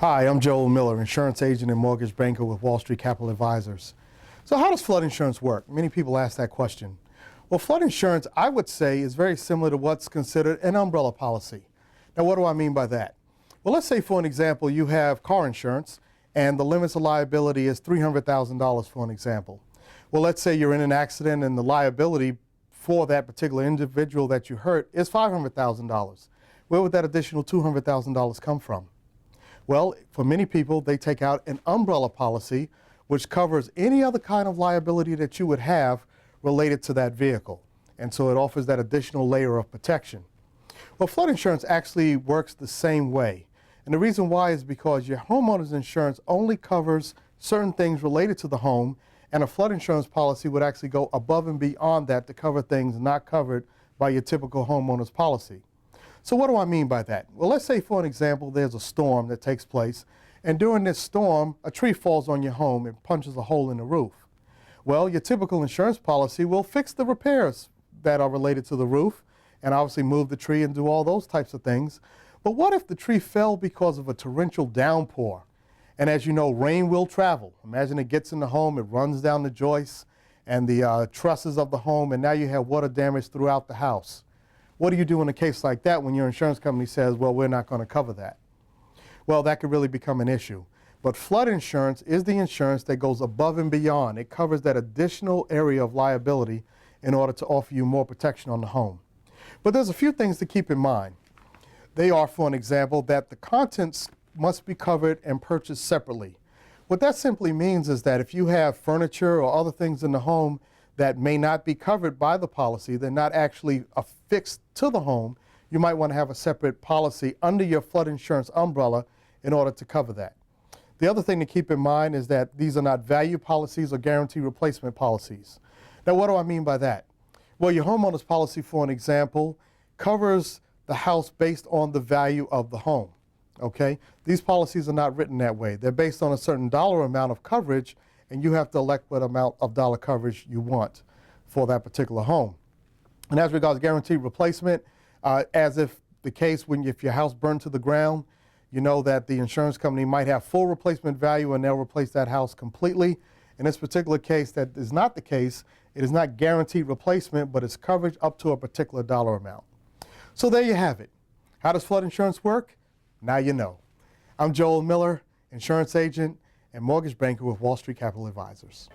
Hi, I'm Joel Miller, insurance agent and mortgage banker with Wall Street Capital Advisors. So how does flood insurance work? Many people ask that question. Well, flood insurance, I would say, is very similar to what's considered an umbrella policy. Now, what do I mean by that? Well, let's say, for an example, you have car insurance and the limits of liability is $300,000 for an example. Well, let's say you're in an accident and the liability for that particular individual that you hurt is $500,000. Where would that additional $200,000 come from? Well, for many people, they take out an umbrella policy which covers any other kind of liability that you would have related to that vehicle. And so it offers that additional layer of protection. Well, flood insurance actually works the same way. And the reason why is because your homeowner's insurance only covers certain things related to the home, and a flood insurance policy would actually go above and beyond that to cover things not covered by your typical homeowner's policy. So what do I mean by that? Well, let's say, for an example, there's a storm that takes place, and during this storm, a tree falls on your home and punches a hole in the roof. Well, your typical insurance policy will fix the repairs that are related to the roof and obviously move the tree and do all those types of things. But what if the tree fell because of a torrential downpour? And as you know, rain will travel. Imagine it gets in the home, it runs down the joists and the trusses of the home, and now you have water damage throughout the house. What do you do in a case like that when your insurance company says, well, we're not going to cover that? Well, that could really become an issue. But flood insurance is the insurance that goes above and beyond. It covers that additional area of liability in order to offer you more protection on the home. But there's a few things to keep in mind. They are, for an example, that the contents must be covered and purchased separately. What that simply means is that if you have furniture or other things in the home that may not be covered by the policy, they're not actually affixed to the home, you might want to have a separate policy under your flood insurance umbrella in order to cover that. The other thing to keep in mind is that these are not value policies or guarantee replacement policies. Now, what do I mean by that? Well, your homeowner's policy, for an example, covers the house based on the value of the home, okay? These policies are not written that way. They're based on a certain dollar amount of coverage, and you have to elect what amount of dollar coverage you want for that particular home. And as regards guaranteed replacement, as if the case if your house burned to the ground, you know that the insurance company might have full replacement value and they'll replace that house completely. In this particular case, that is not the case. It is not guaranteed replacement, but it's coverage up to a particular dollar amount. So there you have it. How does flood insurance work? Now you know. I'm Joel Miller, insurance agent and mortgage banker with Wall Street Capital Advisors.